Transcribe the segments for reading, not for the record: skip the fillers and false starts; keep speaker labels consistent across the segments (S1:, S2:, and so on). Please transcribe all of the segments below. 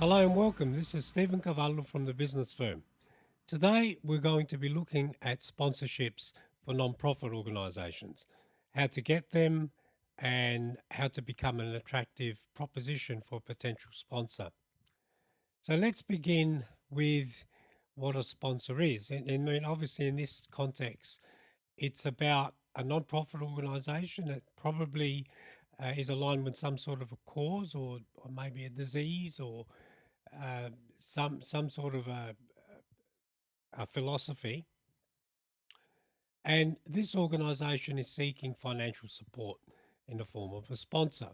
S1: Hello and welcome. This is Stephen Cavallo from the Business Firm. Today we're going to be looking at sponsorships for non-profit organisations, how to get them and how to become an attractive proposition for a potential sponsor. So let's begin with what a sponsor is. And I mean, obviously in this context, it's about a non-profit organisation that probably is aligned with some sort of a cause or maybe a disease or uh, some sort of a philosophy, and this organisation is seeking financial support in the form of a sponsor.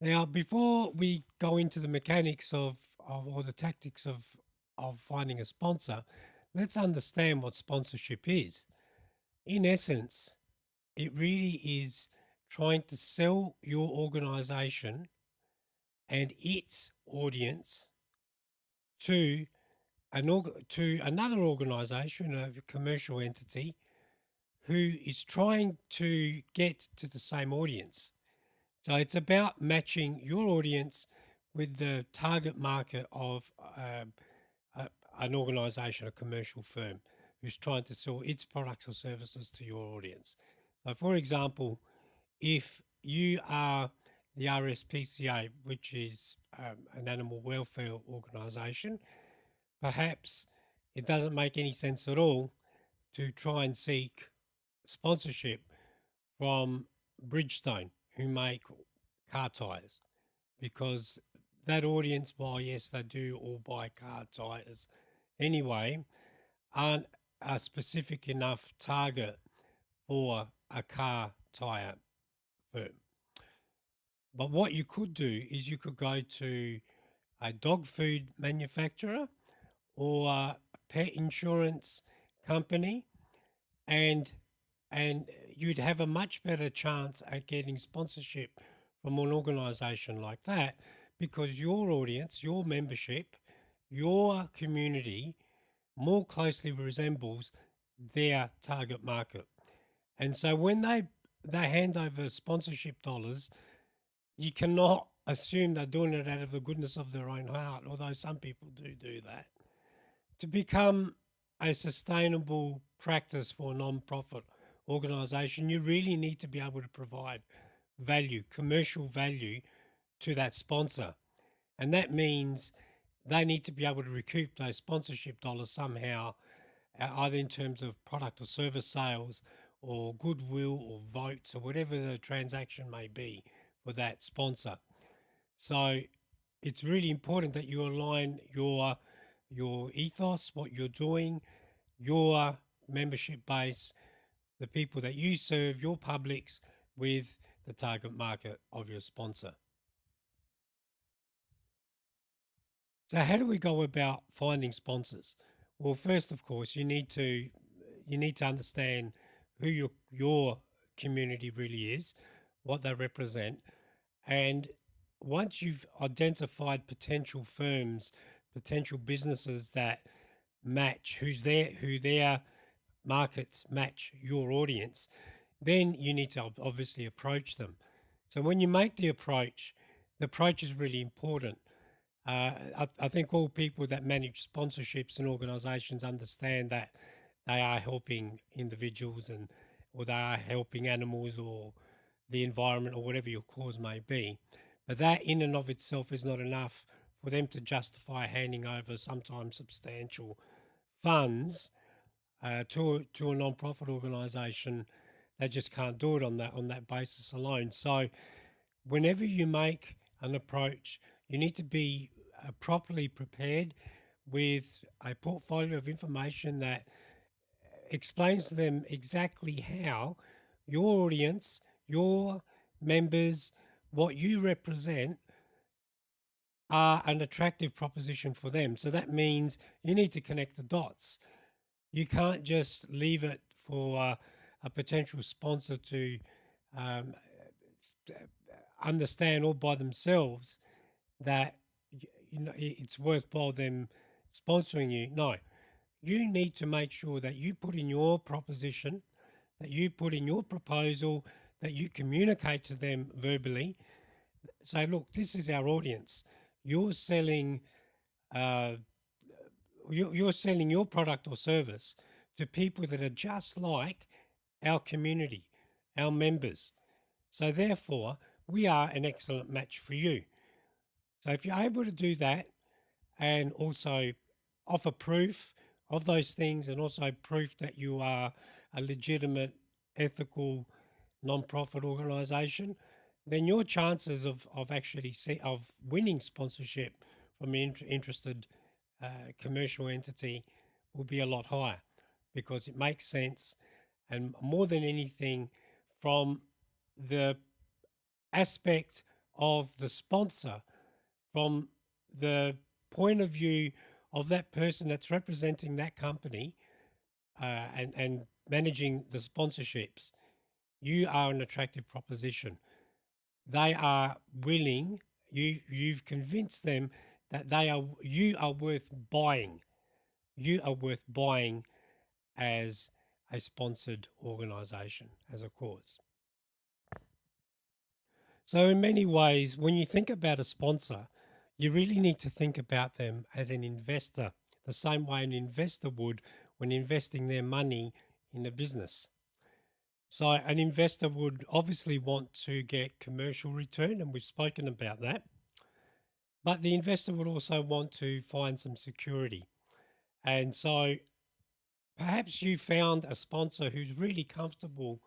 S1: Now, before we go into the mechanics of or the tactics of finding a sponsor, let's understand what sponsorship is. In essence, it really is trying to sell your organisation and its audience to to another organization, a commercial entity, who is trying to get to the same audience. So it's about matching your audience with the target market of an organization, a commercial firm, who's trying to sell its products or services to your audience. So, for example, if you are the RSPCA, which is an animal welfare organization, perhaps it doesn't make any sense at all to try and seek sponsorship from Bridgestone, who make car tires, because that audience, while yes, they do all buy car tires anyway, aren't a specific enough target for a car tire firm. But what you could do is you could go to a dog food manufacturer or a pet insurance company, and you'd have a much better chance at getting sponsorship from an organization like that, because your audience, your membership, your community more closely resembles their target market. And so when they hand over sponsorship dollars, you cannot assume they're doing it out of the goodness of their own heart, although some people do that. To become a sustainable practice for a non-profit organisation, you really need to be able to provide value, commercial value, to that sponsor. And that means they need to be able to recoup those sponsorship dollars somehow, either in terms of product or service sales or goodwill or votes or whatever the transaction may be for that sponsor. So it's really important that you align your ethos, what you're doing, your membership base, the people that you serve, your publics, with the target market of your sponsor. So how do we go about finding sponsors? Well, first, of course, you need to understand who your community really is, what they represent, and once you've identified potential firms, potential businesses that match who their markets match your audience, then you need to obviously approach them. So when you make the approach is really important. I think all people that manage sponsorships and organisations understand that they are helping individuals or they are helping animals or the environment or whatever your cause may be. But that in and of itself is not enough for them to justify handing over sometimes substantial funds to a non-profit organisation. They just can't do it on that basis alone. So whenever you make an approach, you need to be properly prepared with a portfolio of information that explains to them exactly how your audience, your members, what you represent are an attractive proposition for them. So that means you need to connect the dots. You can't just leave it for a potential sponsor to um, understand all by themselves that it's worthwhile them sponsoring you. No, you need to make sure that you put in your proposition, that you put in your proposal, that you communicate to them verbally. Say, look, this is our audience. you're selling uh, you're selling your product or service to people that are just like our community, our members. So therefore, we are an excellent match for you. So if you're able to do that and also offer proof of those things and also proof that you are a legitimate, ethical, non-profit organization, then your chances of actually of winning sponsorship from an interested commercial entity will be a lot higher because it makes sense, and more than anything, from the aspect of the sponsor, from the point of view of that person that's representing that company and managing the sponsorships, you are an attractive proposition. They are willing. You've convinced them that you are worth buying. You are worth buying as a sponsored organisation, as a cause. So, in many ways, when you think about a sponsor, you really need to think about them as an investor, the same way an investor would when investing their money in a business. So, an investor would obviously want to get commercial return, and we've spoken about that. But the investor would also want to find some security. And so, perhaps you found a sponsor who's really comfortable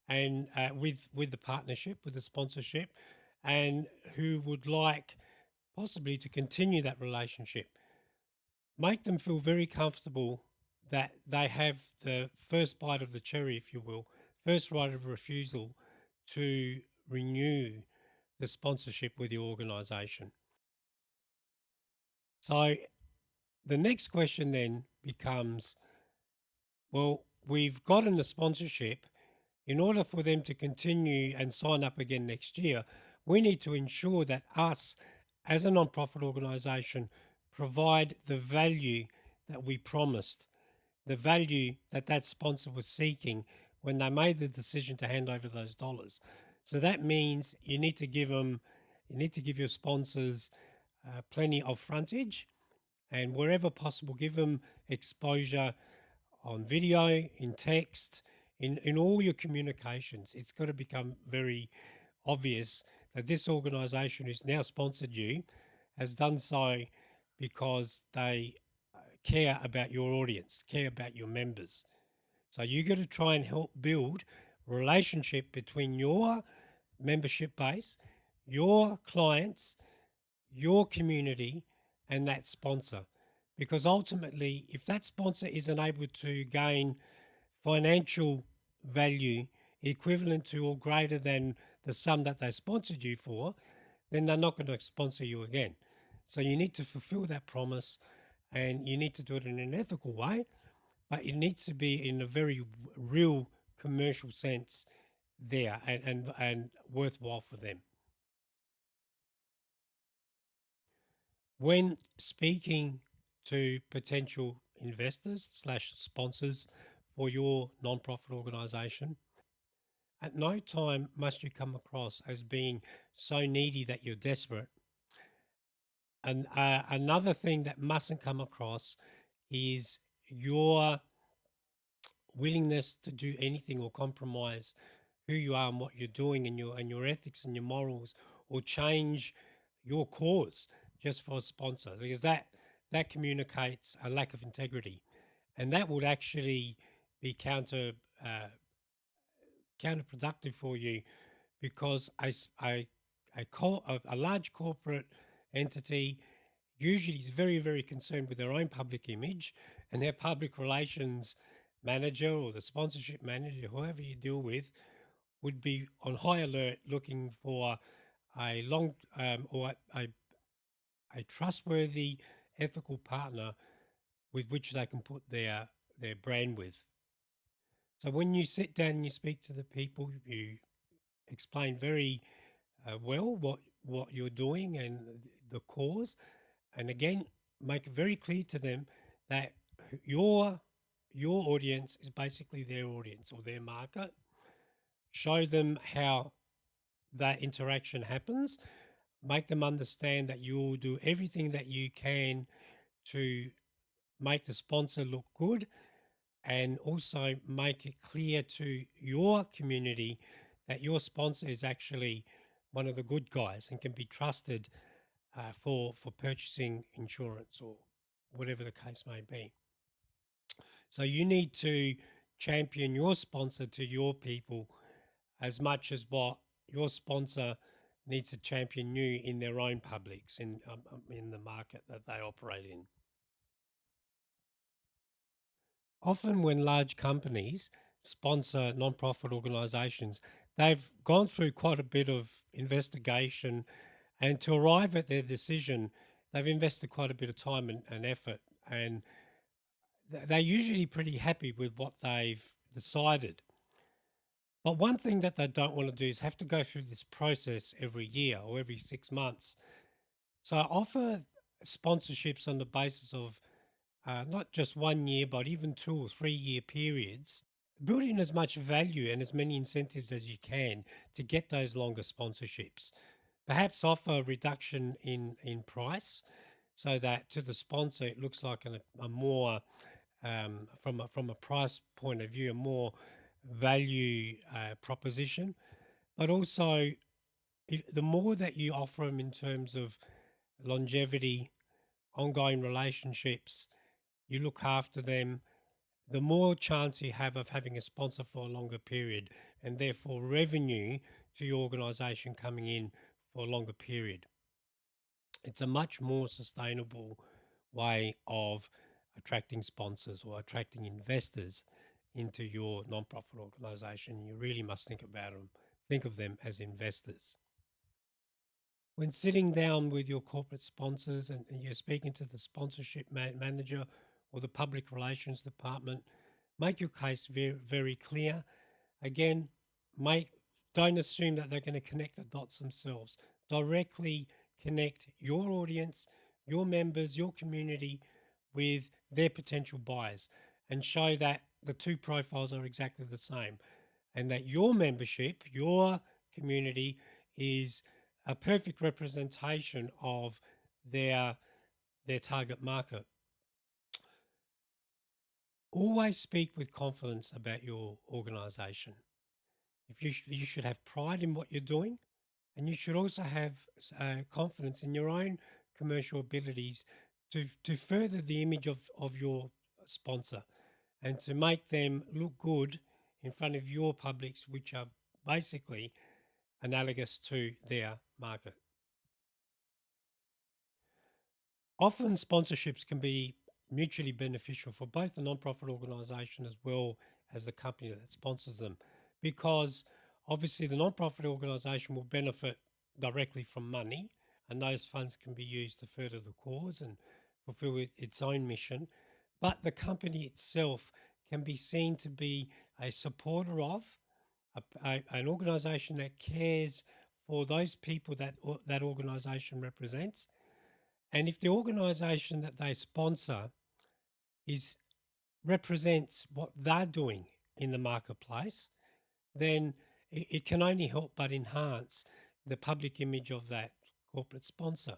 S1: and with the partnership, with the sponsorship, and who would like possibly to continue that relationship. Make them feel very comfortable that they have the first bite of the cherry, if you will, first right of refusal to renew the sponsorship with your organisation. So the next question then becomes, well, we've gotten the sponsorship. In order for them to continue and sign up again next year, we need to ensure that us, as a non-profit organisation, provide the value that we promised, the value that that sponsor was seeking when they made the decision to hand over those dollars. So that means you need to give your sponsors plenty of frontage, and wherever possible, give them exposure on video, in text, in all your communications. It's got to become very obvious that this organisation who's now sponsored you has done so because they care about your audience, care about your members. So you got to try and help build a relationship between your membership base, your clients, your community, and that sponsor. Because ultimately, if that sponsor isn't able to gain financial value equivalent to or greater than the sum that they sponsored you for, then they're not going to sponsor you again. So you need to fulfill that promise, and you need to do it in an ethical way, but it needs to be in a very real commercial sense there and worthwhile for them. When speaking to potential investors slash sponsors for your nonprofit organization, at no time must you come across as being so needy that you're desperate. And another thing that mustn't come across is your willingness to do anything or compromise who you are and what you're doing and your ethics and your morals, or change your cause just for a sponsor, because that communicates a lack of integrity, and that would actually be counterproductive for you, because a large corporate entity usually is very, very concerned with their own public image, and their public relations manager or the sponsorship manager, whoever you deal with, would be on high alert looking for a long or a trustworthy, ethical partner with which they can put their brand with. So when you sit down and you speak to the people, you explain very well what you're doing and the cause, and again make it very clear to them that your audience is basically their audience or their market. Show them how that interaction happens. make them understand that you will do everything that you can to make the sponsor look good, and also make it clear to your community that your sponsor is actually one of the good guys and can be trusted for purchasing insurance or whatever the case may be. So you need to champion your sponsor to your people as much as what your sponsor needs to champion you in their own publics in the market that they operate in. Often, when large companies sponsor non-profit organisations, they've gone through quite a bit of investigation, and to arrive at their decision, they've invested quite a bit of time and effort, and they're usually pretty happy with what they've decided. But one thing that they don't want to do is have to go through this process every year or every 6 months. So I offer sponsorships on the basis of not just 1 year, but even 2 or 3 year periods, building as much value and as many incentives as you can to get those longer sponsorships. Perhaps offer a reduction in price so that to the sponsor it looks like a more from a price point of view, a more value proposition. But also, the more that you offer them in terms of longevity, ongoing relationships, you look after them, the more chance you have of having a sponsor for a longer period, and therefore revenue to your organisation coming in for a longer period. It's a much more sustainable way of attracting sponsors or attracting investors into your non-profit organisation. You really must think of them as investors. When sitting down with your corporate sponsors and you're speaking to the sponsorship manager or the public relations department, make your case very, very clear. Again, make don't assume that they're going to connect the dots themselves. Directly connect your audience, your members, your community with their potential buyers, and show that the two profiles are exactly the same, and that your membership, your community is a perfect representation of their target market. Always speak with confidence about your organization. If you should have pride in what you're doing, and you should also have confidence in your own commercial abilities to further the image of your sponsor and to make them look good in front of your publics, which are basically analogous to their market. Often sponsorships can be mutually beneficial for both the non-profit organisation as well as the company that sponsors them, because obviously the non-profit organisation will benefit directly from money, and those funds can be used to further the cause and fulfill its own mission. But the company itself can be seen to be a supporter of an organisation that cares for those people that organisation represents. And if the organisation that they sponsor is represents what they're doing in the marketplace, then it can only help but enhance the public image of that corporate sponsor.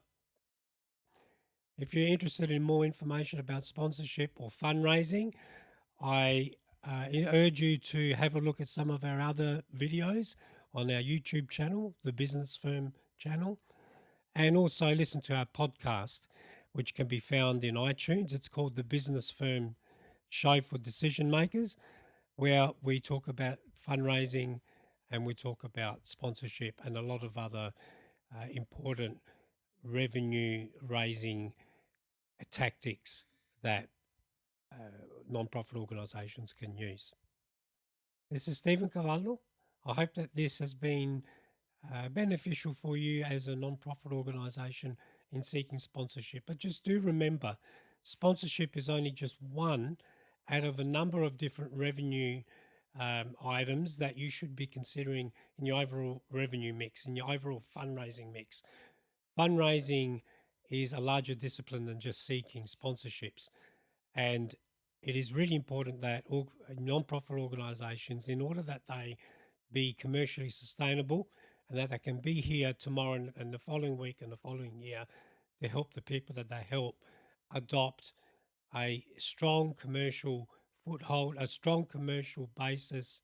S1: If you're interested in more information about sponsorship or fundraising, I urge you to have a look at some of our other videos on our YouTube channel, the Business Firm channel, and also listen to our podcast, which can be found in iTunes. It's called the Business Firm Show for Decision Makers, where we talk about fundraising and we talk about sponsorship and a lot of other important revenue raising tactics that non-profit organisations can use. This is Stephen Cavallo. I hope that this has been beneficial for you as a non-profit organisation in seeking sponsorship. But just do remember, sponsorship is only just one out of a number of different revenue items that you should be considering in your overall revenue mix, in your overall fundraising mix. Fundraising is a larger discipline than just seeking sponsorships. And it is really important that non-profit organisations, in order that they be commercially sustainable and that they can be here tomorrow and the following week and the following year to help the people that they help adopt a strong commercial foothold, a strong commercial basis,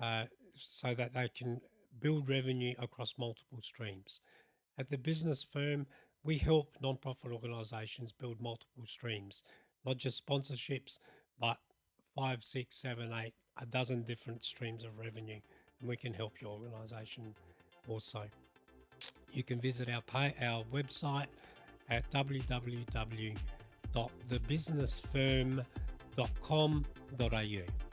S1: uh, so that they can build revenue across multiple streams. At the business firm, we help nonprofit organizations build multiple streams, not just sponsorships, but 5, 6, 7, 8, a dozen different streams of revenue. And we can help your organization also. You can visit our website at www.thebusinessfirm.com.au.